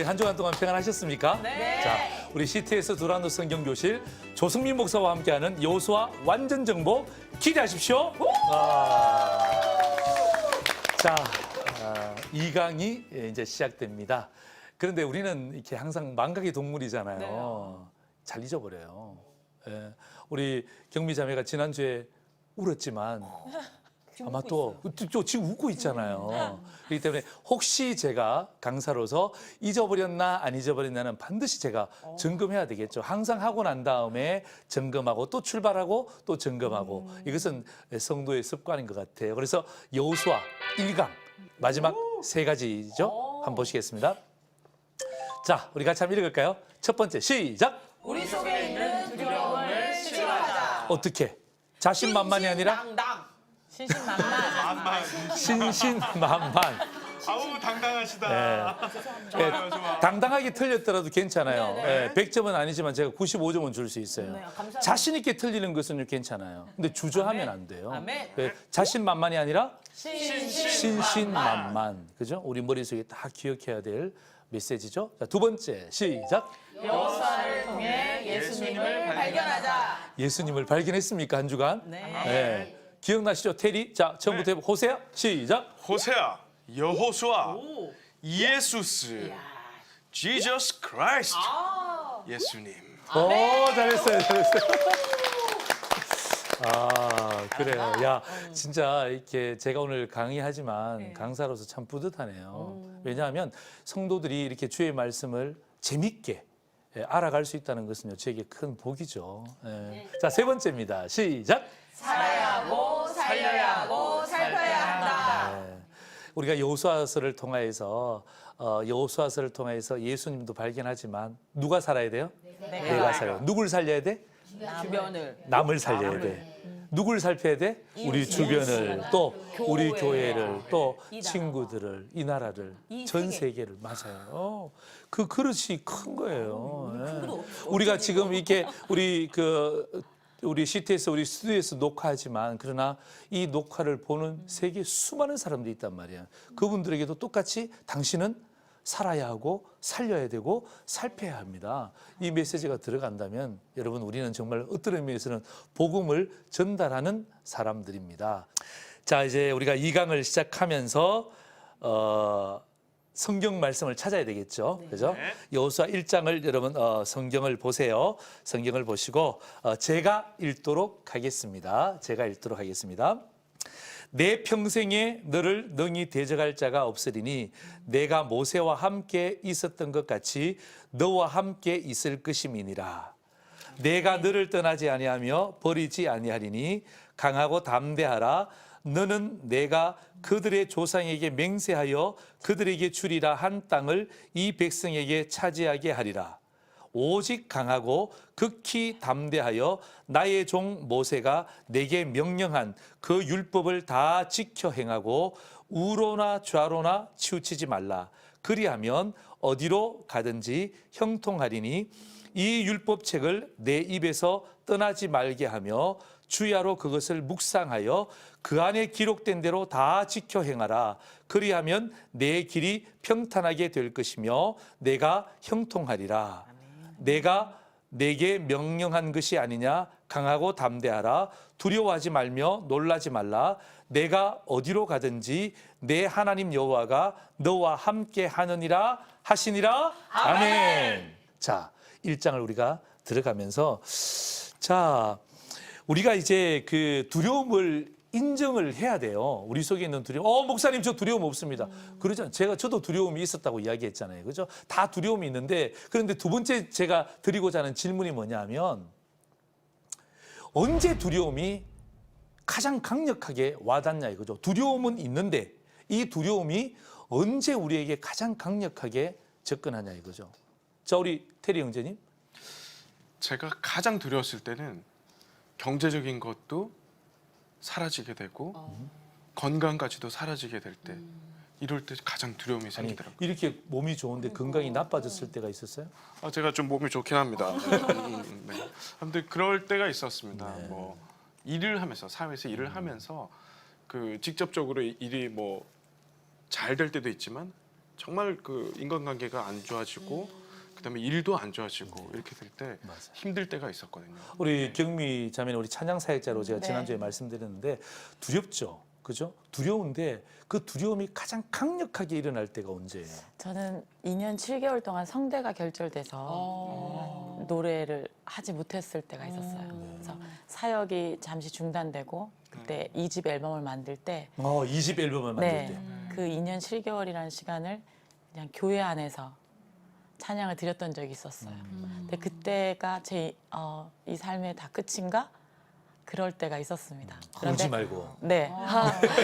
한 주간 동안 평안하셨습니까? 네. 자, 우리 CTS 두란노 성경교실 조승민 목사와 함께하는 여호수아 완전 정복 기대하십시오. 자, 2강이 이제 시작됩니다. 그런데 우리는 이렇게 항상 망각의 동물이잖아요. 네. 잘 잊어버려요. 예. 우리 경미 자매가 지난주에 울었지만 아마 또 지금 웃고 있잖아요. 그렇기 때문에 혹시 제가 강사로서 잊어버렸나 안 잊어버렸나는 반드시 제가 점검해야 되겠죠. 항상 하고 난 다음에 점검하고 또 출발하고 또 점검하고 이것은 성도의 습관인 것 같아요. 그래서 여호수아 1강 마지막 세 가지죠. 한번 보시겠습니다. 자, 우리 같이 한번 읽을까요? 첫 번째 시작. 우리 속에 있는 두려움을 치료하자. 어떻게? 자신만만이 아니라 당당. 신신만만. 신신만만. 아우 당당하시다. 예, 좋아요. 당당하게 틀렸더라도 괜찮아요. 네. 예, 100점은 아니지만 제가 95점은 줄 수 있어요. 네, 감사합니다. 자신 있게 틀리는 것은 괜찮아요. 근데 주저하면 안 돼요. 아멘. 예, 자신만만이 아니라 신신만만. 신신만만. 그죠? 우리 머릿속에 딱 기억해야 될 메시지죠. 자, 두 번째 시작. 여호수아를 통해 예수님을 발견하자. 예수님을 발견했습니까? 한 주간? 네. 예. 기억나시죠? 테리? 자, 처음부터 해보 호세아 시작. 호세아, 여호수아, 예수스, Jesus Christ, 예수님. 오, 잘했어요, 잘했어요. 아, 그래요. 야, 진짜 이렇게 제가 오늘 강의하지만 강사로서 참 뿌듯하네요. 왜냐하면 성도들이 이렇게 주의 말씀을 재밌게 알아갈 수 있다는 것은요, 저에게 큰 복이죠. 예. 자, 세 번째입니다. 시작. 살아야 하고 살려야 하고 살펴야 한다. 네. 우리가 여호수아서를 통해서 예수님도 발견하지만 누가 살아야 돼요? 내가 살아요. 누굴 살려야 돼? 주변을. 남을 살려야 돼. 누굴 살펴야 돼? 우리 주변을, 또 우리 교회를, 또 친구들을, 이 나라를, 전 세계를. 맞아요. 그 그릇이 큰 거예요. 예. 우리가 지금 이렇게 우리 CTS 우리 스튜디오에서 녹화하지만 그러나 이 녹화를 보는 세계 수많은 사람들이 있단 말이에요. 그분들에게도 똑같이 당신은 살아야 하고 살려야 되고 살펴야 합니다. 이 메시지가 들어간다면 여러분 우리는 정말 어떤 의미에서는 복음을 전달하는 사람들입니다. 자, 이제 우리가 2강을 시작하면서 성경 말씀을 찾아야 되겠죠. 그죠? 여호수아 1장을 여러분 성경을 보세요. 성경을 보시고 제가 읽도록 하겠습니다. 내 평생에 너를 능히 대적할 자가 없으리니 내가 모세와 함께 있었던 것 같이 너와 함께 있을 것임이니라. 내가 너를 떠나지 아니하며 버리지 아니하리니 강하고 담대하라. 너는 내가 그들의 조상에게 맹세하여 그들에게 주리라 한 땅을 이 백성에게 차지하게 하리라. 오직 강하고 극히 담대하여 나의 종 모세가 내게 명령한 그 율법을 다 지켜 행하고 우로나 좌로나 치우치지 말라. 그리하면 어디로 가든지 형통하리니 이 율법책을 내 입에서 떠나지 말게 하며 주야로 그것을 묵상하여 그 안에 기록된 대로 다 지켜 행하라. 그리하면 내 길이 평탄하게 될 것이며 내가 형통하리라. 내가 내게 명령한 것이 아니냐. 강하고 담대하라. 두려워하지 말며 놀라지 말라. 내가 어디로 가든지 내 하나님 여호와가 너와 함께 하느니라 하시니라. 아멘. 자, 1장을 우리가 들어가면서 자, 우리가 이제 그 두려움을 인정을 해야 돼요. 우리 속에 있는 두려움. 목사님 저 두려움 없습니다. 그러잖아요. 저도 두려움이 있었다고 이야기했잖아요. 그죠? 다 두려움이 있는데 그런데 두 번째 제가 드리고자 하는 질문이 뭐냐면 언제 두려움이 가장 강력하게 와닿냐 이거죠. 두려움은 있는데 이 두려움이 언제 우리에게 가장 강력하게 접근하냐 이거죠. 자, 우리 테리 형제님. 제가 가장 두려웠을 때는 경제적인 것도 사라지게 되고 건강까지도 사라지게 될 때 이럴 때 가장 두려움이 아니, 생기더라고요. 이렇게 몸이 좋은데 건강이 나빠졌을 때가 있었어요? 제가 좀 몸이 좋긴 합니다. 네. 아무튼 그럴 때가 있었습니다. 뭐 일을 하면서 사회에서 일을 하면서 그 직접적으로 일이 뭐 잘 될 때도 있지만 정말 그 인간관계가 안 좋아지고 그다음에 일도 안 좋아지고 이렇게 될 때 맞아요. 힘들 때가 있었거든요. 우리 경미 자매는 우리 찬양 사역자로 제가 네. 지난주에 말씀드렸는데 두렵죠. 그죠? 두려운데 그 두려움이 가장 강력하게 일어날 때가 언제예요? 저는 2년 7개월 동안 성대가 결절돼서 노래를 하지 못했을 때가 있었어요. 그래서 사역이 잠시 중단되고 그때 2집 앨범을 만들 때 20 앨범을 만들 네, 때. 그 2년 7개월이라는 시간을 그냥 교회 안에서 찬양을 드렸던 적이 있었어요. 근데 그때가 제 이 삶의 다 끝인가? 그럴 때가 있었습니다. 울지 말고. 네.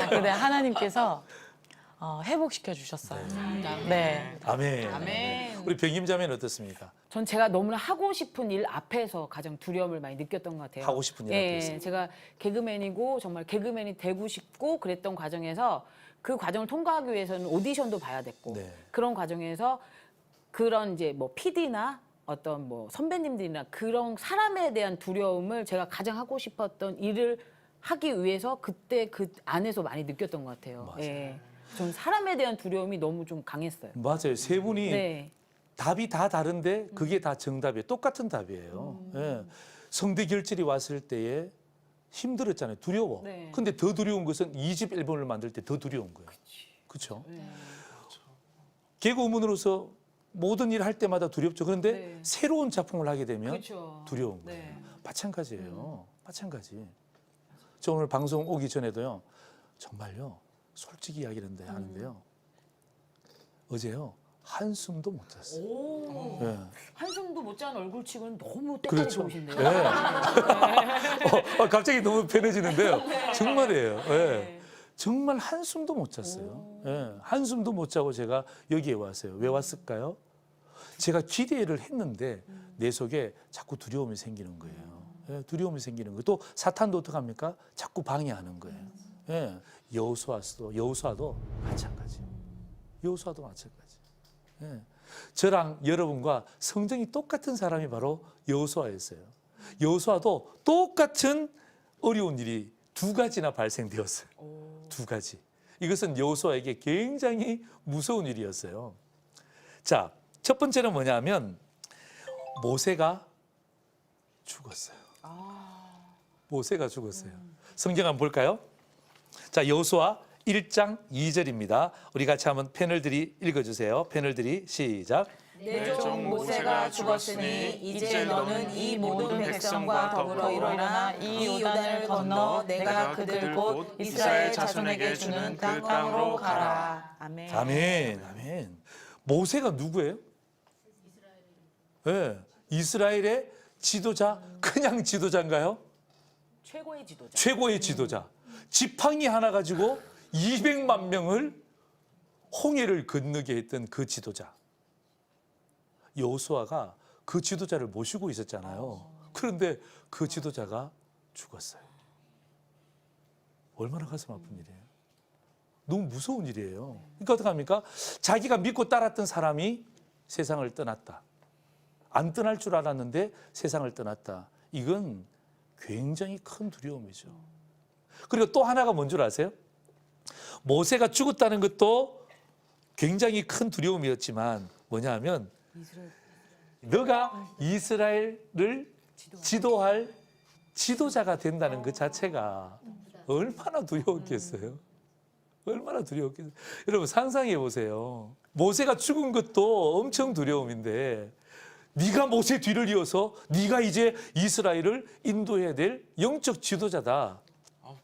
근데 하나님께서 회복시켜 주셨어요. 네. 아멘. 아멘. 우리 백임 자매는 어떻습니까? 전 제가 너무나 하고 싶은 일 앞에서 가장 두려움을 많이 느꼈던 것 같아요. 하고 싶은 일 예, 앞에서. 제가 개그맨이고 정말 개그맨이 되고 싶고 그랬던 과정에서 그 과정을 통과하기 위해서는 오디션도 봐야 됐고 네. 그런 과정에서 그런 이제 뭐 PD나 어떤 뭐 선배님들이나 그런 사람에 대한 두려움을 제가 가장 하고 싶었던 일을 하기 위해서 그때 그 안에서 많이 느꼈던 것 같아요. 맞아요. 예. 전 사람에 대한 두려움이 너무 좀 강했어요. 맞아요. 세 분이 네. 답이 다 다른데 그게 다 정답이에요. 똑같은 답이에요. 예. 성대 결절이 왔을 때에 힘들었잖아요. 두려워. 네. 근데 더 두려운 것은 2집 앨범을 만들 때 더 두려운 거예요. 그렇죠? 개그우먼으로서 모든 일을 할 때마다 두렵죠. 그런데 네. 새로운 작품을 하게 되면 그렇죠. 두려운 거예요. 네. 마찬가지예요. 마찬가지. 저 오늘 방송 오기 전에도요. 정말요. 솔직히 이야기를 하는데요. 어제요. 한숨도 못 잤어요. 오. 예. 한숨도 못 잔 얼굴치고는 너무 때깔이 그렇죠. 좋으신데요. 예. 갑자기 너무 편해지는데요. 정말이에요. 예. 정말 한숨도 못 잤어요. 예. 한숨도 못 자고 제가 여기에 왔어요. 왜 왔을까요? 제가 기대를 했는데 내 속에 자꾸 두려움이 생기는 거예요. 예. 두려움이 생기는 거예요. 또 사탄도 어떡합니까? 자꾸 방해하는 거예요. 예. 여호수아도 마찬가지. 여호수아도 마찬가지. 예. 저랑 여러분과 성정이 똑같은 사람이 바로 여호수아였어요. 여호수아도 똑같은 어려운 일이 두 가지나 발생되었어요. 두 가지. 이것은 여호수아에게 굉장히 무서운 일이었어요. 자, 첫 번째는 뭐냐면 모세가 죽었어요. 모세가 죽었어요. 성경 한번 볼까요? 자, 여호수아 1장 2절입니다. 우리 같이 한번 패널들이 읽어주세요. 패널들이 시작. 내 종 모세가 죽었으니 이제 너는 이 모든 백성과 더불어 일어나 이 요단을 건너 내가 그들 곧 이스라엘 자손에게 주는 그 땅으로 가라. 아멘. 아멘, 아멘. 모세가 누구예요? 네, 이스라엘의 지도자, 그냥 지도자인가요? 최고의 지도자. 최고의 지도자. 지팡이 하나 가지고 200만 명을 홍해를 건너게 했던 그 지도자. 여호수아가 그 지도자를 모시고 있었잖아요. 그런데 그 지도자가 죽었어요. 얼마나 가슴 아픈 일이에요. 너무 무서운 일이에요. 그러니까 어떡합니까? 자기가 믿고 따랐던 사람이 세상을 떠났다. 안 떠날 줄 알았는데 세상을 떠났다. 이건 굉장히 큰 두려움이죠. 그리고 또 하나가 뭔 줄 아세요? 모세가 죽었다는 것도 굉장히 큰 두려움이었지만 뭐냐 하면 너가 이스라엘을 지도할 지도자가 된다는 그 자체가 얼마나 두려웠겠어요? 얼마나 두려웠겠어요? 여러분 상상해 보세요. 모세가 죽은 것도 엄청 두려움인데 네가 모세 뒤를 이어서 네가 이제 이스라엘을 인도해야 될 영적 지도자다.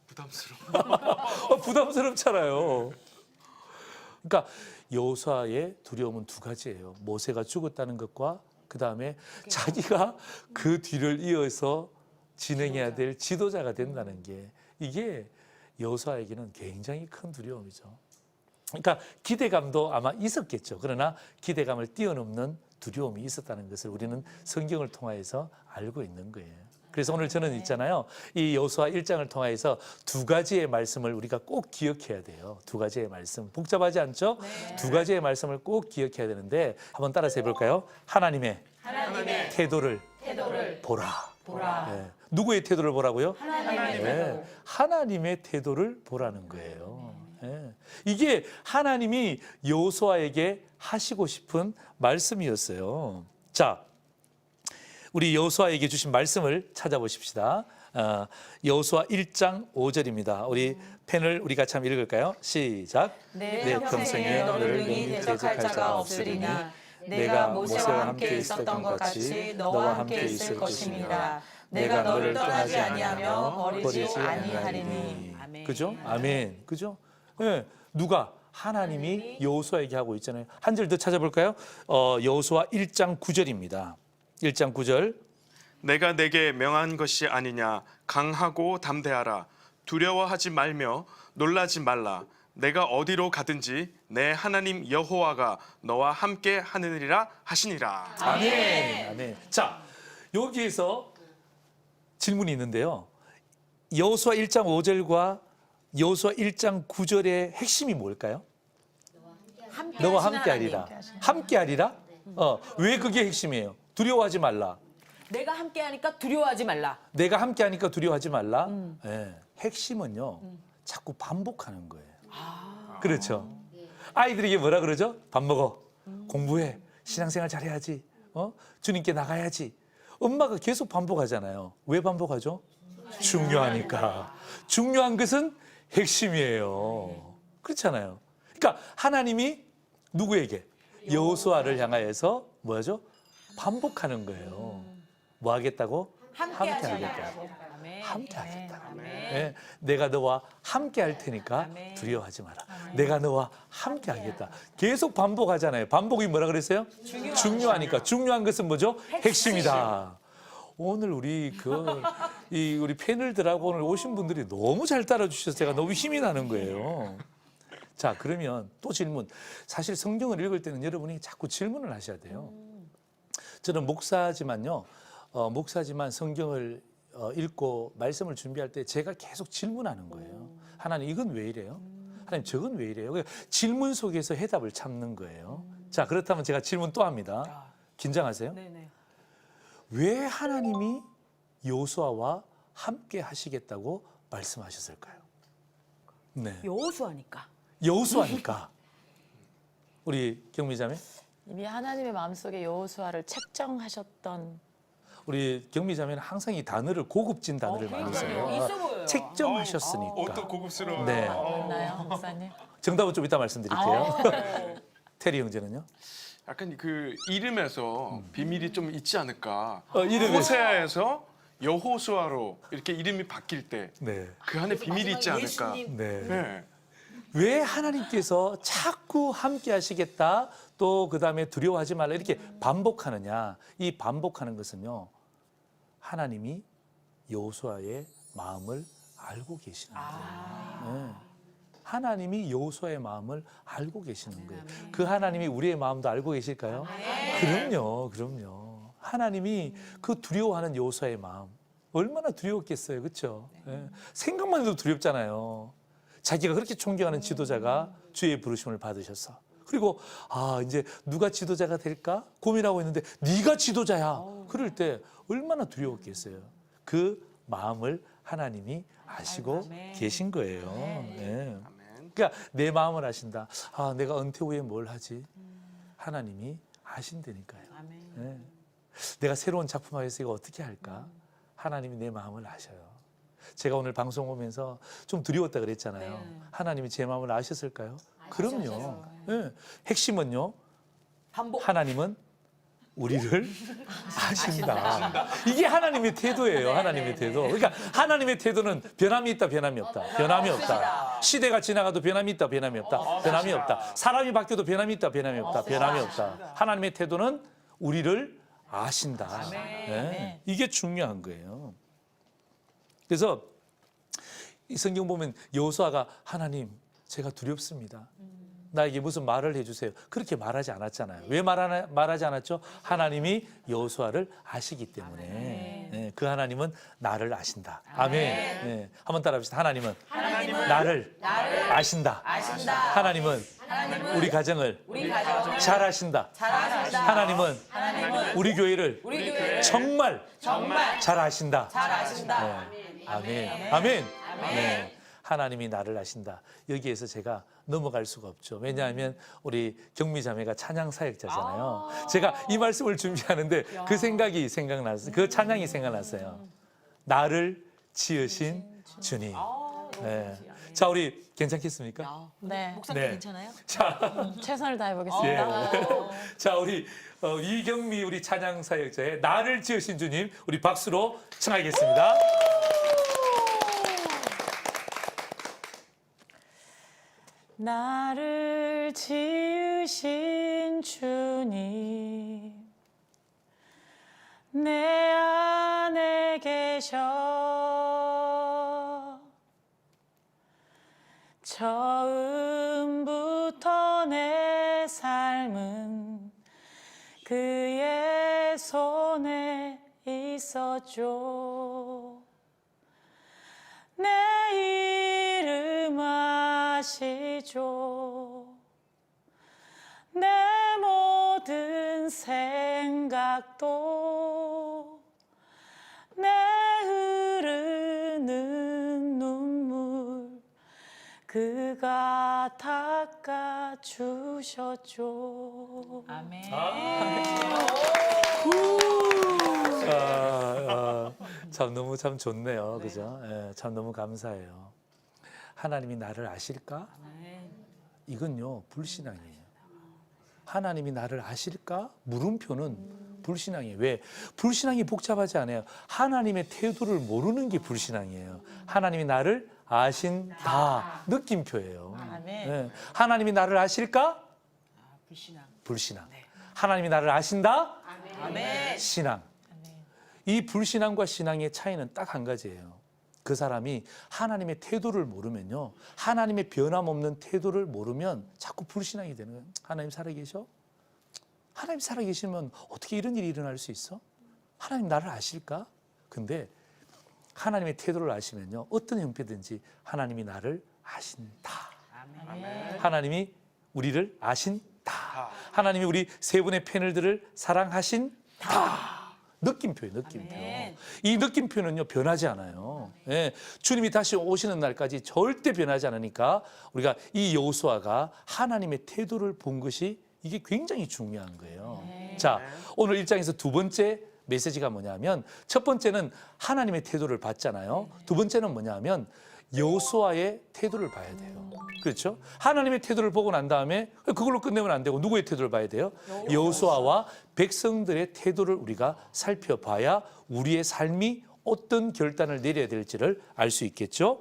부담스러워. 부담스럽잖아요. 그러니까 여호수아의 두려움은 두 가지예요. 모세가 죽었다는 것과 그 다음에 자기가 그 뒤를 이어서 진행해야 될 지도자가 된다는 게 이게 여호수아에게는 굉장히 큰 두려움이죠. 그러니까 기대감도 아마 있었겠죠. 그러나 기대감을 뛰어넘는 두려움이 있었다는 것을 우리는 성경을 통하여서 알고 있는 거예요. 그래서 오늘 저는 있잖아요. 이 여호수아 1장을 통하여서 두 가지의 말씀을 우리가 꼭 기억해야 돼요. 두 가지의 말씀. 복잡하지 않죠? 두 가지의 말씀을 꼭 기억해야 되는데 한번 따라서 해볼까요? 하나님의 태도를 보라. 네. 누구의 태도를 보라고요? 하나님의 네. 하나님의 태도를 보라는 거예요. 네. 이게 하나님이 여호수아에게 하시고 싶은 말씀이었어요. 자, 우리 여호수아에게 주신 말씀을 찾아보십시다. 여호수아 1장 5절입니다. 우리 펜을 우리 같이 한번 읽을까요? 시작. 내 평생에 너를 능히 대적할 자가 없으리니 내가 모세와 함께 있었던 것 같이 너와 함께 있을 것임이니라. 내가 너를 떠나지 아니하며 버리지 아니하리니. 아멘. 그죠? 아멘. 그죠? 예. 누가? 하나님이 여호수아에게 하고 있잖아요. 한 절 더 찾아볼까요? 여호수아 1장 9절입니다. 1장 9절. 내가 내게 명한 것이 아니냐. 강하고 담대하라. 두려워하지 말며 놀라지 말라. 내가 어디로 가든지 내 하나님 여호와가 너와 함께 하느니라 하시니라. 아멘. 아멘. 자, 여기에서 질문이 있는데요. 여호수아 1장 5절과 여호수아 1장 9절의 핵심이 뭘까요? 너와 함께 하리라. 함께 하리라? 왜 그게 핵심이에요? 두려워하지 말라. 내가 함께 하니까 두려워하지 말라. 내가 함께 하니까 두려워하지 말라. 예, 핵심은요. 자꾸 반복하는 거예요. 그렇죠. 아이들에게 뭐라 그러죠? 밥 먹어. 공부해. 신앙생활 잘해야지. 주님께 나가야지. 엄마가 계속 반복하잖아요. 왜 반복하죠? 중요하니까. 중요한 것은 핵심이에요. 그렇잖아요. 그러니까 하나님이 누구에게? 여호수아를 향하여서 뭐죠? 반복하는 거예요. 뭐 하겠다고? 함께 하겠다고. 함께 하겠다고. 네, 내가 너와 함께 할 테니까 두려워하지 마라. 내가 너와 함께 하겠다. 계속 반복하잖아요. 반복이 뭐라 그랬어요? 중요하니까. 중요한 것은 뭐죠? 핵심이다. 오늘 우리 우리 패널들하고 오늘 오신 분들이 너무 잘 따라주셔서 제가 너무 힘이 나는 거예요. 자, 그러면 또 질문. 사실 성경을 읽을 때는 여러분이 자꾸 질문을 하셔야 돼요. 저는 목사지만 성경을 읽고 말씀을 준비할 때 제가 계속 질문하는 거예요. 하나님, 이건 왜 이래요? 하나님, 저건 왜 이래요? 질문 속에서 해답을 찾는 거예요. 자, 그렇다면 제가 질문 또 합니다. 긴장하세요. 네네. 왜 하나님이 여호수아와 함께 하시겠다고 말씀하셨을까요? 네, 여호수아니까. 여호수아니까. 우리 경미자매, 이미 하나님의 마음속에 여호수아를 책정하셨던 우리 경미자매는 항상 이 단어를 고급진 단어를 많이 써요. 있어 보여요. 책정하셨으니까. 옷도 고급스러워. 네. 있나요, 목사님? 정답은 좀 이따 말씀드릴게요. 테리 형제는요? 약간 그 이름에서 비밀이 좀 있지 않을까. 이름에 호세아에서 여호수아로 이렇게 이름이 바뀔 때 그 네. 안에 비밀이 있지 않을까. 네. 네. 왜 하나님께서 자꾸 함께 하시겠다, 또 그다음에 두려워하지 말라 이렇게 반복하느냐? 이 반복하는 것은요, 하나님이 여호수아의 마음을 알고 계시는 거예요. 네. 하나님이 여호수아의 마음을 알고 계시는 거예요. 그 하나님이 우리의 마음도 알고 계실까요? 그럼요. 하나님이 그 두려워하는 여호수아의 마음 얼마나 두려웠겠어요, 그렇죠? 네. 생각만 해도 두렵잖아요. 자기가 그렇게 존경하는 지도자가 주의 부르심을 받으셔서, 그리고 이제 누가 지도자가 될까 고민하고 있는데 네가 지도자야. 그럴 때 얼마나 두려웠겠어요. 그 마음을 하나님이 아시고 계신 거예요. 네. 그러니까 내 마음을 아신다. 내가 은퇴 후에 뭘 하지? 하나님이 아신다니까요. 네. 내가 새로운 작품 하겠어 이거 어떻게 할까? 하나님이 내 마음을 아셔요. 제가 오늘 방송 오면서 좀 두려웠다 그랬잖아요. 하나님이 제 마음을 아셨을까요? 그럼요. 네. 핵심은요, 하나님은 우리를 아신다. 이게 하나님의 태도예요. 하나님의 태도. 그러니까 하나님의 태도는 변함이 있다, 변함이 없다. 변함이 없다. 시대가 지나가도 변함이 있다, 변함이 없다. 변함이 없다. 사람이 바뀌어도 변함이 있다, 변함이 없다. 변함이 없다. 하나님의 태도는 우리를 아신다. 네. 이게 중요한 거예요. 그래서 이 성경 보면 여호수아가 하나님, 제가 두렵습니다. 나에게 무슨 말을 해주세요. 그렇게 말하지 않았잖아요. 왜 말하지 않았죠? 하나님이 여호수아를 아시기 때문에. 네, 그 하나님은 나를 아신다. 아멘. 네, 한번 따라합시다. 하나님은 나를 아신다. 하나님은 우리 가정을 잘 아신다. 하나님은 우리 교회를 정말 잘 아신다. 네, 아멘. 아멘. 네. 하나님이 나를 아신다. 여기에서 제가 넘어갈 수가 없죠. 왜냐하면 우리 경미 자매가 찬양 사역자잖아요. 제가 이 말씀을 준비하는데 그 생각이 생각났어요. 그 찬양이 생각났어요. 나를 지으신 주님. 네. 자, 우리 괜찮겠습니까? 네. 목사님 네. 괜찮아요? 자, 최선을 다해보겠습니다. 자, 우리 이경미 우리 찬양 사역자의 나를 지으신 주님 우리 박수로 청하겠습니다. 나를 지으신 주님 내 안에 계셔 처음부터 내 삶은 그의 손에 있었죠 내 이름 아시죠 내 모든 생각도 내 흐르는 눈물 그가 닦아주셨죠 아멘. 참 너무 참 좋네요. 그죠? 예, 참 너무 감사해요. 하나님이 나를 아실까? 이건요, 불신앙이에요. 하나님이 나를 아실까? 물음표는 불신앙이에요. 왜? 불신앙이 복잡하지 않아요. 하나님의 태도를 모르는 게 불신앙이에요. 하나님이 나를 아신다. 느낌표예요. 아멘. 예. 하나님이 나를 아실까? 불신앙. 불신앙. 하나님이 나를 아신다? 아멘. 신앙. 이 불신앙과 신앙의 차이는 딱 한 가지예요. 그 사람이 하나님의 태도를 모르면요. 하나님의 변함없는 태도를 모르면 자꾸 불신앙이 되는 거예요. 하나님 살아계셔? 하나님 살아계시면 어떻게 이런 일이 일어날 수 있어? 하나님 나를 아실까? 근데 하나님의 태도를 아시면요. 어떤 형태든지 하나님이 나를 아신다. 하나님이 우리를 아신다. 하나님이 우리 세 분의 패널들을 사랑하신다. 느낌표예요, 느낌표. 아멘. 이 느낌표는요, 변하지 않아요. 예, 주님이 다시 오시는 날까지 절대 변하지 않으니까 우리가 이 여호수아가 하나님의 태도를 본 것이 이게 굉장히 중요한 거예요. 자, 오늘 1장에서 두 번째 메시지가 뭐냐면 첫 번째는 하나님의 태도를 봤잖아요. 두 번째는 뭐냐면 여호수아의 태도를 봐야 돼요. 그렇죠? 하나님의 태도를 보고 난 다음에 그걸로 끝내면 안 되고 누구의 태도를 봐야 돼요? 여호수아와 백성들의 태도를 우리가 살펴봐야 우리의 삶이 어떤 결단을 내려야 될지를 알 수 있겠죠?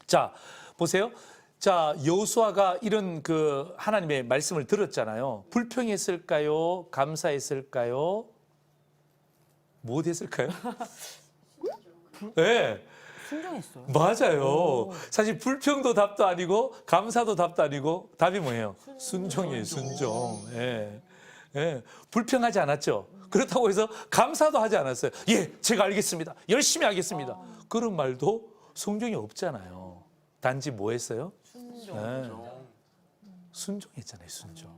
자, 보세요. 자, 여호수아가 이런 그 하나님의 말씀을 들었잖아요. 불평했을까요? 감사했을까요? 뭐 됐을까요? 네. 순종했어요. 맞아요. 사실 불평도 답도 아니고 감사도 답도 아니고 답이 뭐예요? 순종이에요. 순종. 예. 예. 불평하지 않았죠. 그렇다고 해서 감사도 하지 않았어요. 예, 제가 알겠습니다. 열심히 하겠습니다. 그런 말도 성경에 없잖아요. 단지 뭐 했어요? 순종했잖아요. 순종.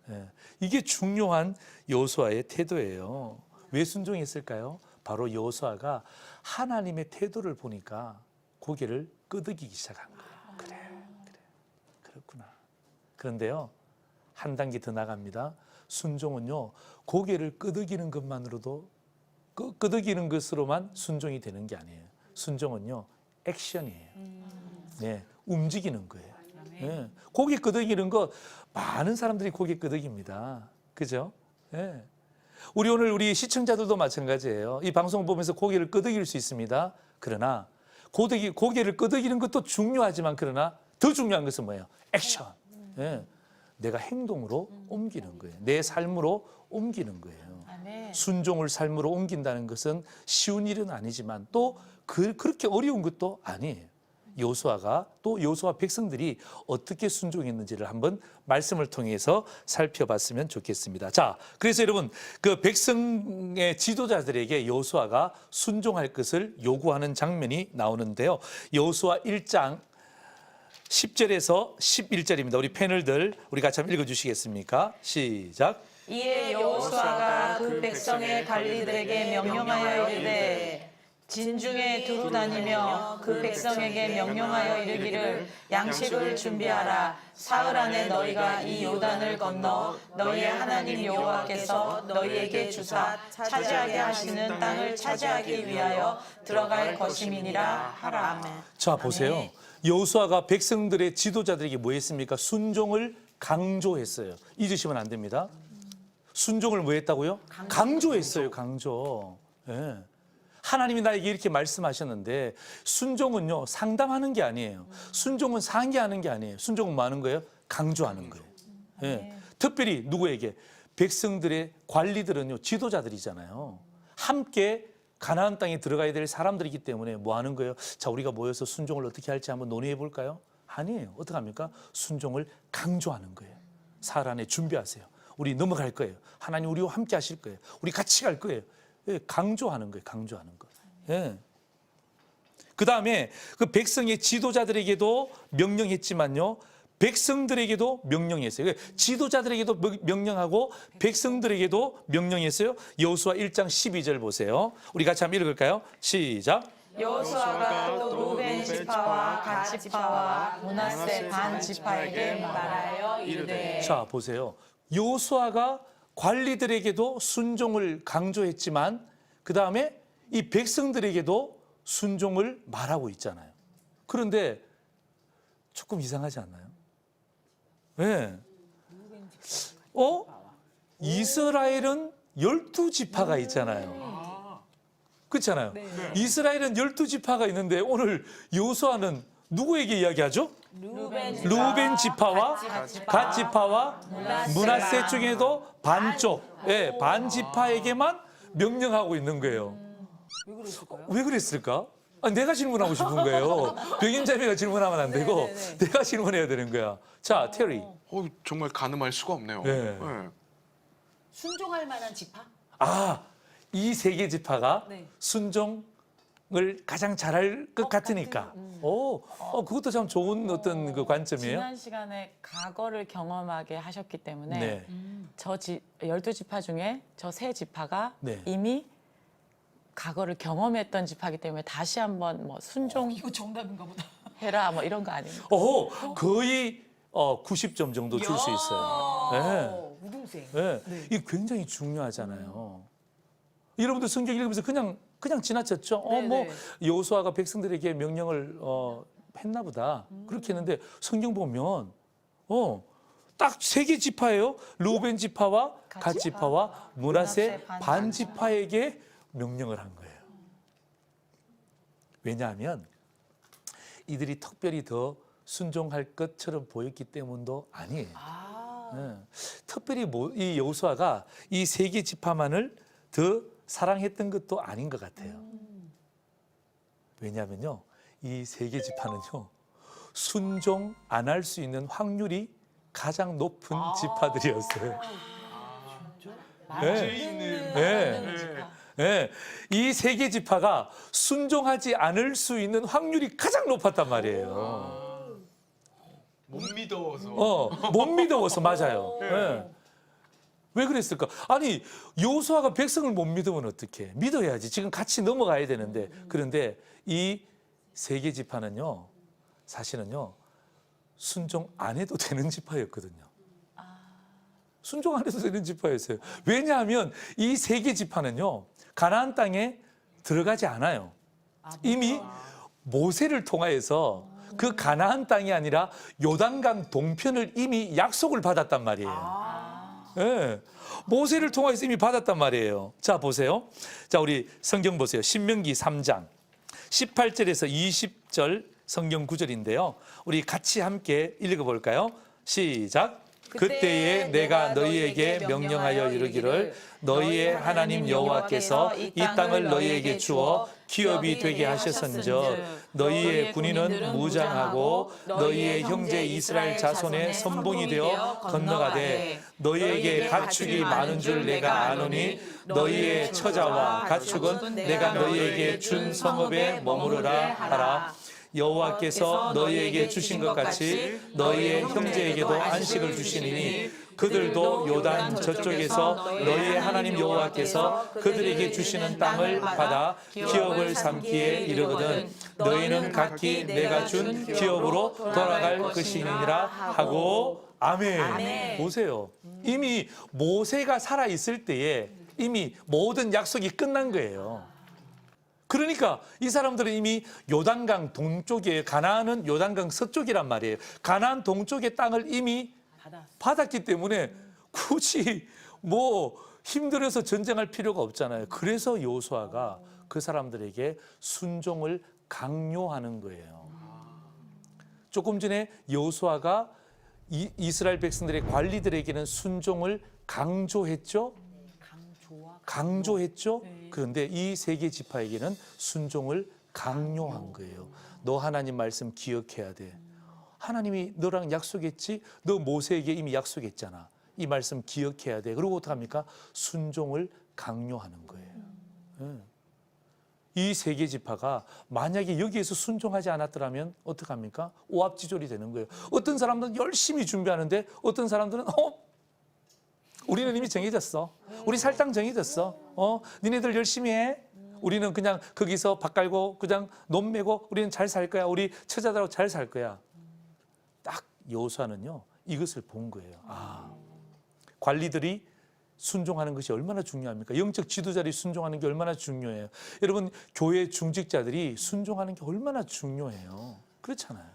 예. 이게 중요한 여호수아의 태도예요. 왜 순종했을까요? 바로 여호수아가 하나님의 태도를 보니까 고개를 끄덕이기 시작한 거예요. 그래, 그렇구나. 그런데요, 한 단계 더 나갑니다. 순종은요, 고개를 끄덕이는 것만으로도 끄덕이는 것으로만 순종이 되는 게 아니에요. 순종은요, 액션이에요. 네, 움직이는 거예요. 네, 고개 끄덕이는 거 많은 사람들이 고개 끄덕입니다. 그죠? 네. 우리 시청자들도 마찬가지예요. 이 방송을 보면서 고개를 끄덕일 수 있습니다. 그러나 고개를 끄덕이는 것도 중요하지만 그러나 더 중요한 것은 뭐예요? 액션. 예. 내가 행동으로 옮기는 거예요. 내 삶으로 옮기는 거예요. 아멘. 순종을 삶으로 옮긴다는 것은 쉬운 일은 아니지만 또 그렇게 어려운 것도 아니에요. 여호수아가 또 여호수아 백성들이 어떻게 순종했는지를 한번 말씀을 통해서 살펴봤으면 좋겠습니다. 자, 그래서 여러분 그 백성의 지도자들에게 여호수아가 순종할 것을 요구하는 장면이 나오는데요. 여호수아 1장 10절에서 11절입니다. 우리 패널들 우리 같이 한번 읽어주시겠습니까? 시작. 이에 여호수아가 그 백성의 관리들에게 명령하여 이르되 진중에 두루 다니며 그 백성에게 명령하여 이르기를 양식을 준비하라. 사흘 안에 너희가 이 요단을 건너 너희의 하나님 여호와께서 너희에게 주사 차지하게 하시는 땅을 차지하기 위하여 들어갈 것임이니라 하라. 자, 보세요. 여호수아가 백성들의 지도자들에게 뭐 했습니까? 순종을 강조했어요. 잊으시면 안 됩니다. 순종을 뭐 했다고요? 강조했어요. 강조. 예. 하나님이 나에게 이렇게 말씀하셨는데 순종은요, 상담하는 게 아니에요. 순종은 상기하는 게 아니에요. 순종은 뭐 하는 거예요? 강조하는 거예요. 예. 특별히 누구에게? 백성들의 관리들은요, 지도자들이잖아요. 함께 가나안 땅에 들어가야 될 사람들이기 때문에 뭐 하는 거예요? 자, 우리가 모여서 순종을 어떻게 할지 한번 논의해 볼까요? 아니에요. 어떻게 합니까? 순종을 강조하는 거예요. 사흘 안에 준비하세요. 우리 넘어갈 거예요. 하나님 우리와 함께 하실 거예요. 우리 같이 갈 거예요. 예, 강조하는 거예요. 강조하는 거. 예. 그다음에 그 백성의 지도자들에게도 명령했지만요. 백성들에게도 명령했어요. 지도자들에게도 명령하고 백성들에게도 명령했어요. 여호수아 1장 12절 보세요. 우리 같이 한번 읽을까요? 시작. 여호수아가 또 루벤 지파와 갓 지파와 므낫세 반 지파에게 말하여 이르되. 자, 보세요. 여호수아가 관리들에게도 순종을 강조했지만 그다음에 이 백성들에게도 순종을 말하고 있잖아요. 그런데 조금 이상하지 않나요? 네. 이스라엘은 12지파가 있잖아요. 그렇잖아요. 이스라엘은 12지파가 있는데 오늘 여호수아는 누구에게 이야기하죠? 루벤 지파와 갓 지파와 므낫세 중에도 반쪽, 예, 반 지파에게만 명령하고 있는 거예요. 왜 그랬을까? 내가 질문하고 싶은 거예요. 병임자매가 질문하면 안 되고 내가 질문해야 되는 거야. 자, 테리. 정말 가늠할 수가 없네요. 네. 네. 순종할 만한 지파? 이 세 개 지파가 네. 순종을 가장 잘할 것 같으니까. 그것도 참 좋은 어떤 그 관점이에요. 지난 시간에 과거를 경험하게 하셨기 때문에 네. 12지파 중에 저 세 지파가 네. 이미 과거를 경험했던 지파이기 때문에 다시 한번 뭐 순종해라 이거 정답인가 보다. 뭐 이런 거 아닙니까? 거의 90점 정도 줄 수 있어요. 네. 우등생. 네. 이게 굉장히 중요하잖아요. 여러분들 성경 읽으면서 그냥 지나쳤죠. 뭐 여호수아가 백성들에게 명령을 했나 보다. 그렇게 했는데 성경 보면 딱 세 개 지파예요. 루벤 지파와 갓 지파와 므낫세 반 지파에게 명령을 한 거예요. 왜냐하면 이들이 특별히 더 순종할 것처럼 보였기 때문도 아니에요. 네. 특별히 이 여호수아가 이 세 개 지파만을 더 사랑했던 것도 아닌 것 같아요. 왜냐하면요, 이 세 개 지파는요, 순종 안 할 수 있는 확률이 가장 높은 지파들이었어요. 이 세 개 지파가 순종하지 않을 수 있는 확률이 가장 높았단 말이에요. 못 믿어서. 못 믿어서 맞아요. 네. 왜 그랬을까? 아니, 여호수아가 백성을 못 믿으면 어떡해? 믿어야지. 지금 같이 넘어가야 되는데. 그런데 이 세 개 지파는요, 사실은요, 순종 안 해도 되는 지파였거든요. 순종 안 해도 되는 지파였어요. 왜냐하면 이 세 개 지파는요, 가나안 땅에 들어가지 않아요. 이미 모세를 통하여서 그 가나안 땅이 아니라 요단강 동편을 이미 약속을 받았단 말이에요. 네. 모세를 통해서 이미 받았단 말이에요. 자, 보세요. 자, 우리 성경 보세요. 신명기 3장 18절에서 20절 성경 구절인데요. 우리 같이 함께 읽어볼까요? 시작. 그때에 내가 너희에게 명령하여 이르기를 너희의 하나님 여호와께서 이 땅을 너희에게 주어 기업이 되게 하셨은즉 너희의 군인은 무장하고 너희의 형제 이스라엘 자손의 선봉이 되어 건너가되 너희에게 가축이 많은 줄 내가 아노니 너희의 처자와 가축은 내가 너희에게 준 성읍에 머무르라 하라. 여호와께서 너희에게 주신 것 같이 너희의 형제에게도 안식을 주시니 그들도 요단 저쪽에서 너희의 하나님 여호와께서 그들에게 주시는 땅을 받아 기업을 삼기에 이르거든 너희는 각기 내가 준 기업으로 돌아갈 것이니라 하고 아멘. 보세요. 이미 모세가 살아 있을 때에 이미 모든 약속이 끝난 거예요. 그러니까 이 사람들은 이미 요단강 동쪽에 가나안은 요단강 서쪽이란 말이에요. 가나안 동쪽의 땅을 이미 받았기 때문에 굳이 뭐 힘들어서 전쟁할 필요가 없잖아요. 그래서 여호수아가 그 사람들에게 순종을 강요하는 거예요. 조금 전에 여호수아가 이스라엘 백성들의 관리들에게는 순종을 강조했죠. 강조했죠. 그런데 이 세 개 지파에게는 순종을 강요한 거예요. 너 하나님 말씀 기억해야 돼. 하나님이 너랑 약속했지. 너 모세에게 이미 약속했잖아. 이 말씀 기억해야 돼. 그리고 어떡합니까? 순종을 강요하는 거예요. 이 세 개 지파가 만약에 여기에서 순종하지 않았더라면 어떡합니까? 오합지졸이 되는 거예요. 어떤 사람들은 열심히 준비하는데 어떤 사람들은 우리는 이미 정해졌어. 우리 살당 정해졌어. 니네들 열심히 해. 우리는 그냥 거기서 밥 갈고 그냥 논 매고 우리는 잘 살 거야. 우리 처자들하고 잘 살 거야. 딱 여호수아는요 이것을 본 거예요. 관리들이 순종하는 것이 얼마나 중요합니까? 영적 지도자들이 순종하는 게 얼마나 중요해요. 여러분 교회 중직자들이 순종하는 게 얼마나 중요해요. 그렇잖아요.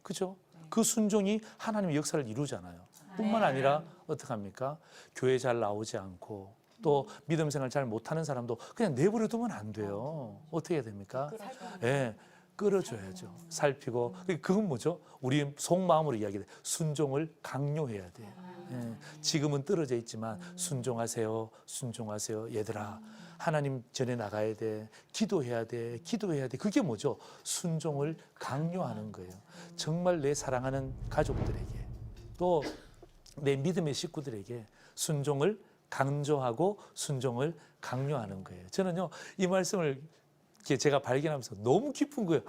그죠? 그 순종이 하나님의 역사를 이루잖아요. 뿐만 아니라 어떡합니까? 교회 잘 나오지 않고 또 믿음 생활 잘 못하는 사람도 그냥 내버려 두면 안 돼요. 어떻게 해야 됩니까? 예, 끌어줘야죠. 살피고. 그건 뭐죠? 우리 속마음으로 이야기해. 순종을 강요해야 돼. 예, 지금은 떨어져 있지만 순종하세요. 순종하세요. 얘들아. 하나님 전에 나가야 돼. 기도해야 돼. 기도해야 돼. 그게 뭐죠? 순종을 강요하는 거예요. 정말 내 사랑하는 가족들에게 또 내 믿음의 식구들에게 순종을 강조하고 순종을 강요하는 거예요. 저는요 이 말씀을 제가 발견하면서 너무 깊은 거예요.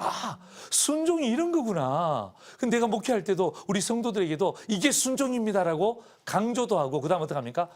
순종이 이런 거구나. 근데 내가 목회할 때도 우리 성도들에게도 이게 순종입니다라고 강조도 하고 그다음 어떡합니까?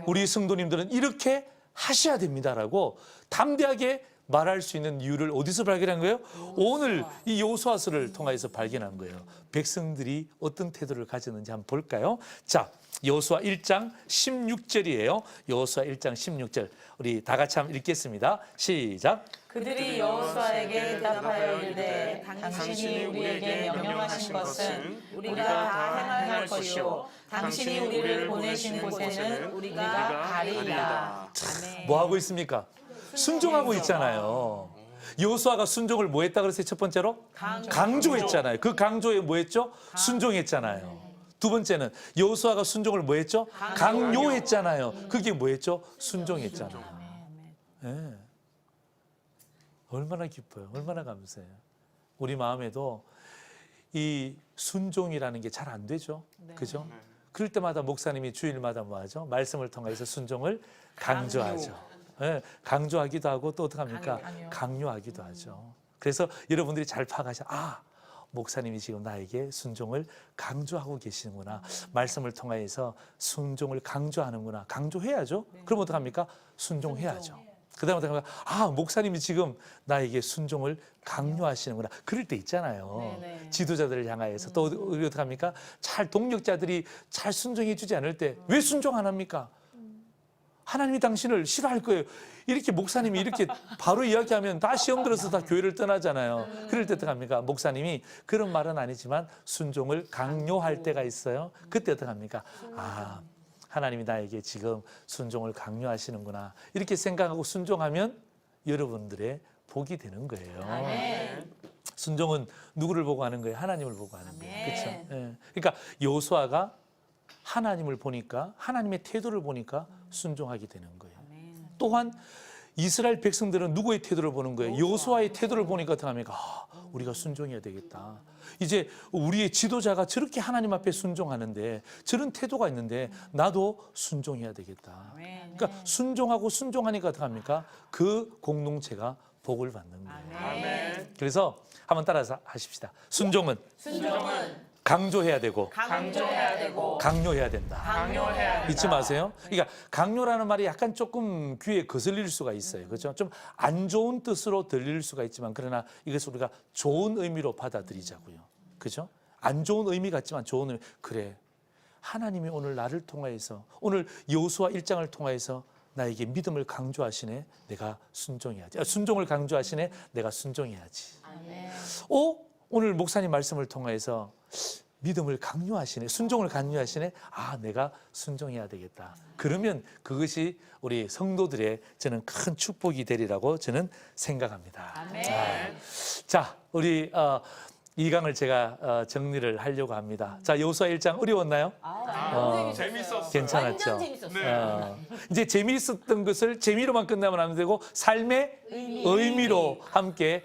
우리 성도님들은 이렇게 하셔야 됩니다라고 담대하게 말할 수 있는 이유를 어디서 발견한 거예요? 오늘 이 여호수아서를 통해서 발견한 거예요. 백성들이 어떤 태도를 가졌는지 한번 볼까요? 자, 여호수아 1장 16절이에요. 여호수아 1장 16절. 우리 다 같이 한번 읽겠습니다. 시작. 그들이 여호수아에게 대답하여 이르되 당신이 우리에게 명령하신 것은 우리가 다 행할 것이요 당신이 우리를 보내신 곳에는 우리가 가리이다. 뭐 하고 있습니까? 순종하고 있잖아요. 여호수아가 순종을 뭐 했다 그랬어요? 첫 번째로? 강조했잖아요. 그 강조에 뭐 했죠? 순종했잖아요. 두 번째는 여호수아가 순종을 뭐 했죠? 강요했잖아요. 그게 뭐 했죠? 순종했잖아요. 네. 얼마나 기뻐요. 얼마나 감사해요. 우리 마음에도 이 순종이라는 게 잘 안 되죠. 그죠? 그럴 때마다 목사님이 주일마다 뭐 하죠? 말씀을 통해서 순종을 강조하죠. 네, 강조하기도 하고 또 어떡합니까? 강요하기도 하죠. 그래서 여러분들이 잘 파악하셔. 목사님이 지금 나에게 순종을 강조하고 계시는구나. 말씀을 통해서 순종을 강조하는구나. 강조해야죠. 그럼 어떡합니까? 순종해야죠. 그 다음에 어떡합니까? 목사님이 지금 나에게 순종을 강요하시는구나. 그럴 때 있잖아요. 지도자들을 향하여서 또 어떡합니까? 잘 동력자들이 잘 순종해 주지 않을 때 왜 순종 안 합니까? 하나님이 당신을 싫어할 거예요. 이렇게 목사님이 이렇게 바로 이야기하면 다 시험 들어서 다 교회를 떠나잖아요. 그럴 때 어떡합니까? 목사님이 그런 말은 아니지만 순종을 강요할 때가 있어요. 그때 어떡합니까? 하나님이 나에게 지금 순종을 강요하시는구나. 이렇게 생각하고 순종하면 여러분들의 복이 되는 거예요. 순종은 누구를 보고 하는 거예요? 하나님을 보고 하는 거예요. 그렇죠? 예. 그러니까 여호수아가 하나님을 보니까 하나님의 태도를 보니까 순종하게 되는 거예요. 또한 이스라엘 백성들은 누구의 태도를 보는 거예요? 여호수아의 태도를 보니까 어떡합니까? 우리가 순종해야 되겠다. 이제 우리의 지도자가 저렇게 하나님 앞에 순종하는데 저런 태도가 있는데 나도 순종해야 되겠다. 그러니까 순종하고 순종하니까 어떡합니까? 그 공동체가 복을 받는 거예요. 아멘. 그래서 한번 따라서 하십시다. 순종은 강조해야 되고 강조해야 되고 강요해야 된다. 강요해야 된다. 잊지 마세요. 그러니까 강요라는 말이 약간 조금 귀에 거슬릴 수가 있어요. 그렇죠? 좀 안 좋은 뜻으로 들릴 수가 있지만 그러나 이것을 우리가 좋은 의미로 받아들이자고요. 그렇죠? 안 좋은 의미 같지만 좋은 의미. 그래. 하나님이 오늘 나를 통하여서 오늘 여호수아 1장을 통하여서 나에게 믿음을 강조하시네. 내가 순종해야지. 순종을 강조하시네. 내가 순종해야지. 오늘 목사님 말씀을 통해서 믿음을 강요하시네. 순종을 강요하시네. 아, 내가 순종해야 되겠다. 그러면 그것이 우리 성도들의 저는 큰 축복이 되리라고 저는 생각합니다. 자, 우리 이 강을 제가 정리를 하려고 합니다. 자, 여호수아 1장 어려웠나요? 재밌었어요. 괜찮았죠? 완전 재밌었어요. 이제 재미있었던 것을 재미로만 끝나면 안 되고 삶의 의미로 함께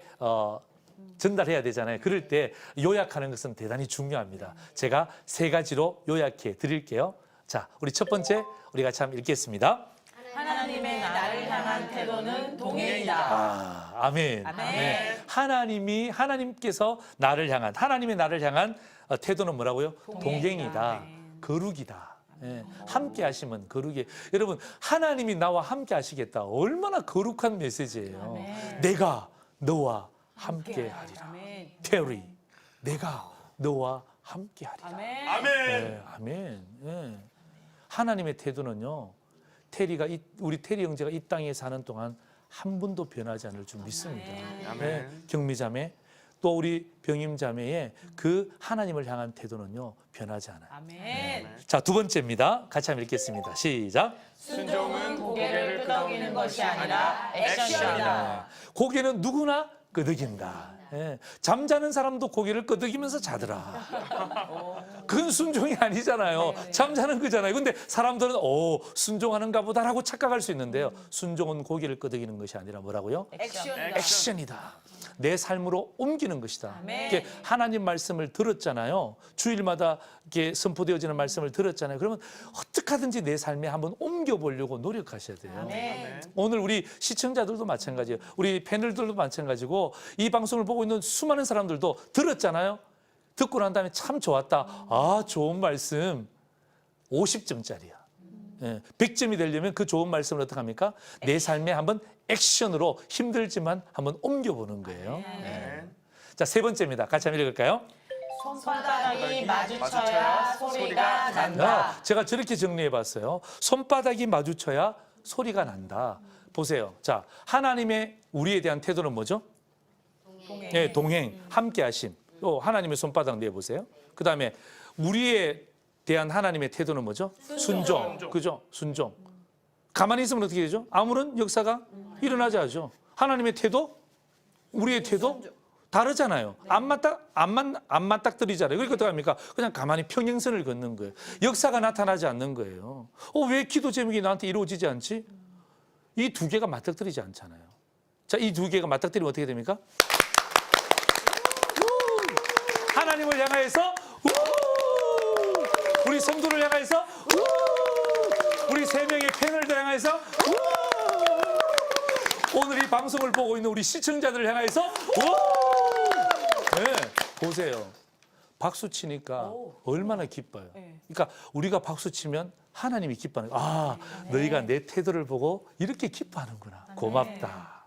전달해야 되잖아요. 그럴 때 요약하는 것은 대단히 중요합니다. 제가 3가지로 요약해 드릴게요. 자, 우리 첫 번째 우리가 참 읽겠습니다. 하나님의 나를 향한 태도는 동행이다. 아, 아멘. 아멘. 네. 하나님께서 하나님의 나를 향한 태도는 뭐라고요? 동행이다. 거룩이다. 예, 함께 하시면 거룩이. 여러분, 하나님이 나와 함께 하시겠다. 얼마나 거룩한 메시지예요. 내가 너와 함께 하리라. 테리, 내가 너와 함께 하리라. 아멘. 네, 아멘. 예. 하나님의 태도는요. 우리 테리 형제가 이 땅에 사는 동안 한 번도 변하지 않을 줄 믿습니다. 네, 경미자매 또 우리 병임자매의 그 하나님을 향한 태도는요 변하지 않아요. 아멘. 자, 2번째입니다. 같이 한번 읽겠습니다. 시작. 순종은 고개를 끄덕이는 것이 아니라 액션이다. 고개는 누구나 끄덕인다. 예, 잠자는 사람도 고개를 끄덕이면서 자더라. 그건 순종이 아니잖아요. 잠자는 거잖아요. 근데 사람들은 순종하는가 보다라고 착각할 수 있는데요. 순종은 고개를 끄덕이는 것이 아니라 뭐라고요? 액션이다. 액션이다. 내 삶으로 옮기는 것이다. 아멘. 이렇게 하나님 말씀을 들었잖아요. 주일마다 이렇게 선포되어지는 말씀을 들었잖아요. 그러면 어떻게 하든지 내 삶에 한번 옮겨보려고 노력하셔야 돼요. 아멘. 오늘 우리 시청자들도 마찬가지예요. 우리 패널들도 마찬가지고 이 방송을 보고 있는 수많은 사람들도 들었잖아요. 듣고 난 다음에 참 좋았다. 아, 좋은 말씀. 50점짜리야. 100점이 되려면 그 좋은 말씀을 어떻게 합니까? 내 삶에 한번 액션으로 힘들지만 한번 옮겨보는 거예요. 네. 자, 3번째입니다. 같이 한번 읽을까요? 손바닥이 마주쳐야 소리가 난다. 제가 저렇게 정리해봤어요. 손바닥이 마주쳐야 소리가 난다. 보세요. 자, 하나님의 우리에 대한 태도는 뭐죠? 동행. 네, 동행, 함께하심. 또 하나님의 손바닥 내보세요. 그 다음에 우리에 대한 하나님의 태도는 뭐죠? 순종. 그죠? 순종. 가만히 있으면 어떻게 되죠? 아무런 역사가 일어나지 않죠. 하나님의 태도, 우리의 태도 다르잖아요. 안 맞닥뜨리잖아요. 그러니까 어떻게 합니까? 그냥 가만히 평행선을 걷는 거예요. 역사가 나타나지 않는 거예요. 왜 기도 제목이 나한테 이루어지지 않지? 이 2개가 맞닥뜨리지 않잖아요. 자, 이 2개가 맞닥뜨리면 어떻게 됩니까? 하나님을 향하여서 우리 성도를 향하여서 우리 3명의 패널들 향하여서 오늘 이 방송을 보고 있는 우리 시청자들을 향하여서 네, 보세요. 박수 치니까 얼마나 기뻐요. 그러니까 우리가 박수 치면 하나님이 기뻐하는 거예요. 아, 너희가 내 태도를 보고 이렇게 기뻐하는구나. 고맙다.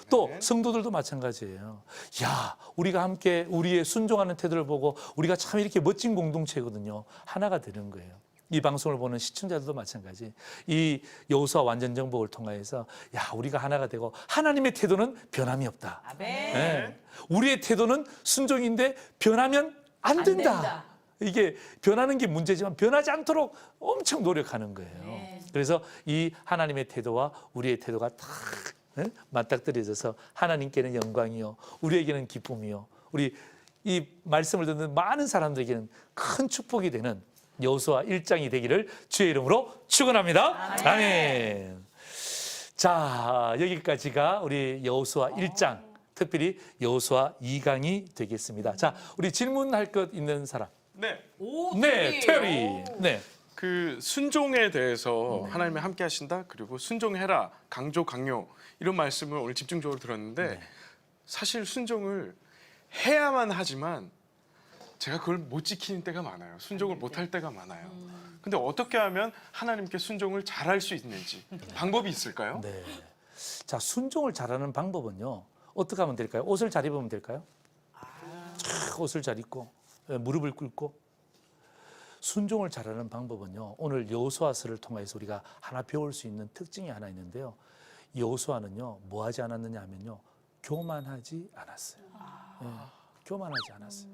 또 성도들도 마찬가지예요. 야, 우리가 함께 우리의 순종하는 태도를 보고 우리가 참 이렇게 멋진 공동체거든요. 하나가 되는 거예요. 이 방송을 보는 시청자들도 마찬가지. 이 여호수아 완전 정복을 통하여서 야, 우리가 하나가 되고 하나님의 태도는 변함이 없다. 아멘. 네. 우리의 태도는 순종인데 변하면 안 된다. 이게 변하는 게 문제지만 변하지 않도록 엄청 노력하는 거예요. 그래서 이 하나님의 태도와 우리의 태도가 딱 맞닥뜨려져서 하나님께는 영광이요, 우리에게는 기쁨이요, 우리 이 말씀을 듣는 많은 사람들에게는 큰 축복이 되는 여호수아 1장이 되기를 주의 이름으로 축원합니다. 아멘. 자, 여기까지가 우리 여호수아 1장, 특별히 여호수아 2강이 되겠습니다. 자, 우리 질문할 것 있는 사람. 네. 네, 테리. 네. 그 순종에 대해서 하나님이 함께 하신다. 그리고 순종해라. 강조 강요. 이런 말씀을 오늘 집중적으로 들었는데 네. 사실 순종을 해야만 하지만 제가 그걸 못 지키는 때가 많아요. 순종을 못 할 때가 많아요. 근데 어떻게 하면 하나님께 순종을 잘할 수 있는지 방법이 있을까요? 네. 자, 순종을 잘하는 방법은요. 어떻게 하면 될까요? 옷을 잘 입으면 될까요? 촥 옷을 잘 입고 무릎을 꿇고. 순종을 잘하는 방법은요. 오늘 여호수아서를 통해서 우리가 하나 배울 수 있는 특징이 하나 있는데요. 여호수아는요. 뭐 하지 않았느냐 하면요. 교만하지 않았어요. 예, 교만하지 않았어요.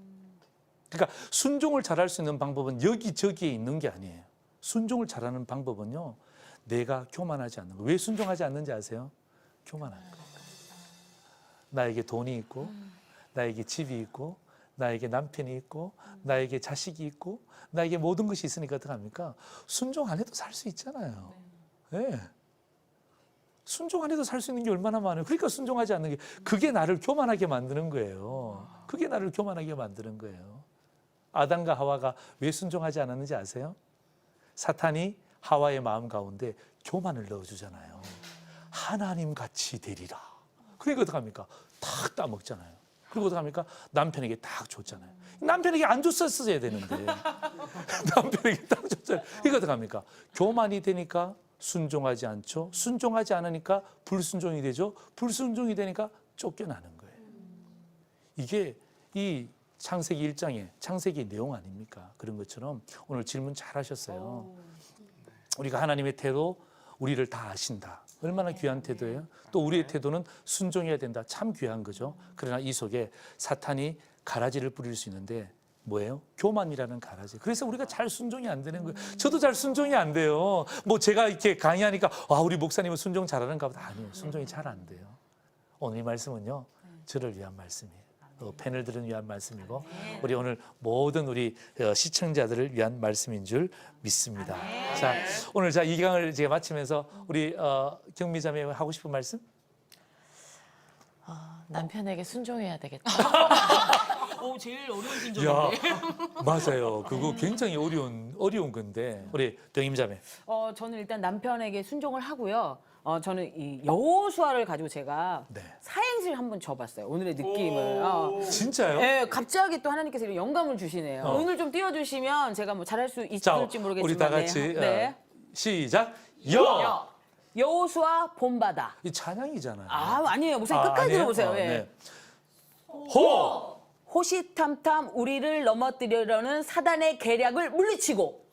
그러니까 순종을 잘할 수 있는 방법은 여기저기에 있는 게 아니에요. 순종을 잘하는 방법은요. 내가 교만하지 않는 거. 왜 순종하지 않는지 아세요? 교만한 거. 나에게 돈이 있고 나에게 집이 있고 나에게 남편이 있고 나에게 자식이 있고 나에게 모든 것이 있으니까 어떡합니까? 순종 안 해도 살 수 있잖아요. 네. 순종 안 해도 살 수 있는 게 얼마나 많아요. 그러니까 순종하지 않는 게 그게 나를 교만하게 만드는 거예요. 그게 나를 교만하게 만드는 거예요. 아담과 하와가 왜 순종하지 않았는지 아세요? 사탄이 하와의 마음 가운데 교만을 넣어주잖아요. 하나님 같이 되리라. 그러니까 어떡합니까? 탁 따먹잖아요. 그리고 어떡합니까? 남편에게 딱 줬잖아요. 남편에게 안 줬었어야 되는데 남편에게 딱 줬잖아요. 이거 어떡합니까? 교만이 되니까 순종하지 않죠. 순종하지 않으니까 불순종이 되죠. 불순종이 되니까 쫓겨나는 거예요. 이게 이 창세기 1장의 창세기 내용 아닙니까? 그런 것처럼 오늘 질문 잘 하셨어요. 우리가 하나님의 태도, 우리를 다 아신다. 얼마나 귀한 태도예요? 또 우리의 태도는 순종해야 된다. 참 귀한 거죠. 그러나 이 속에 사탄이 가라지를 뿌릴 수 있는데 뭐예요? 교만이라는 가라지. 그래서 우리가 잘 순종이 안 되는 거예요. 저도 잘 순종이 안 돼요. 뭐 제가 이렇게 강의하니까 우리 목사님은 순종 잘하는가 보다. 아니에요. 순종이 잘 안 돼요. 오늘 이 말씀은요. 저를 위한 말씀이에요. 패널들을 위한 말씀이고 우리 오늘 모든 우리 시청자들을 위한 말씀인 줄 믿습니다. 자, 오늘 이 강을 제가 마치면서 우리 경미자매 하고 싶은 말씀? 남편에게 순종해야 되겠다. 제일 어려운 야, 맞아요. 그거 굉장히 어려운 건데 우리 동임자매. 저는 일단 남편에게 순종을 하고요. 저는 이 여호수아를 가지고 제가 네. 사행시를 한번 줘봤어요. 오늘의 느낌을. 진짜요? 네, 갑자기 또 하나님께서 이런 영감을 주시네요. 오늘 좀 띄워주시면 제가 뭐 잘할 수 자, 있을지 모르겠지만. 우리 다 같이 네. 시작. 여호수아 봄바다. 이 찬양이잖아요. 아니에요. 목사님 끝까지 아니에요? 들어보세요. 예. 네. 호! 호시탐탐 우리를 넘어뜨리려는 사단의 계략을 물리치고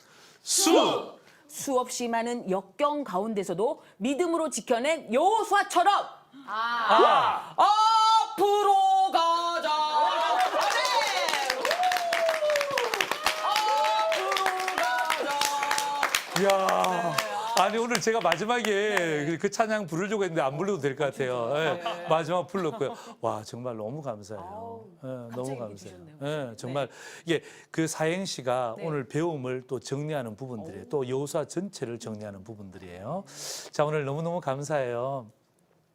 수! 수없이 많은 역경 가운데서도 믿음으로 지켜낸 여호수아처럼 앞으로 가자. 이야. 아니 오늘 제가 마지막에 그 찬양 부르려고 했는데 안 불러도 될 것 같아요. 예, 마지막 불렀고요. 와 정말 너무 감사해요. 예, 너무 감사해요. 예, 정말 이게 그 사행시가 오늘 배움을 또 정리하는 부분들이에요. 또 여호수아 전체를 정리하는 부분들이에요. 자 오늘 너무너무 감사해요.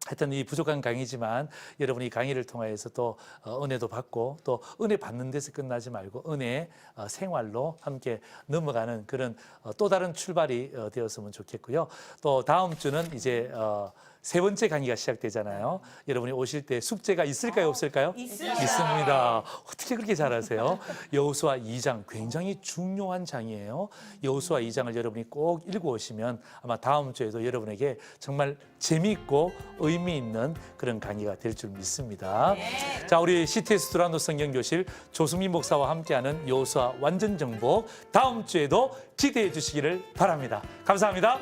하여튼 이 부족한 강의지만 여러분이 이 강의를 통해서 또 은혜도 받고 또 은혜 받는 데서 끝나지 말고 은혜 생활로 함께 넘어가는 그런 또 다른 출발이 되었으면 좋겠고요. 또 다음 주는 이제 세 번째 강의가 시작되잖아요. 여러분이 오실 때 숙제가 있을까요, 없을까요? 있습니다. 어떻게 그렇게 잘하세요? 여호수아 2장 굉장히 중요한 장이에요. 여호수아 2장을 여러분이 꼭 읽어오시면 아마 다음 주에도 여러분에게 정말 재미있고 의미 있는 그런 강의가 될 줄 믿습니다. 자, 우리 CTS 두란노 성경교실 조수민 목사와 함께하는 여호수아 완전 정복 다음 주에도 기대해 주시기를 바랍니다. 감사합니다.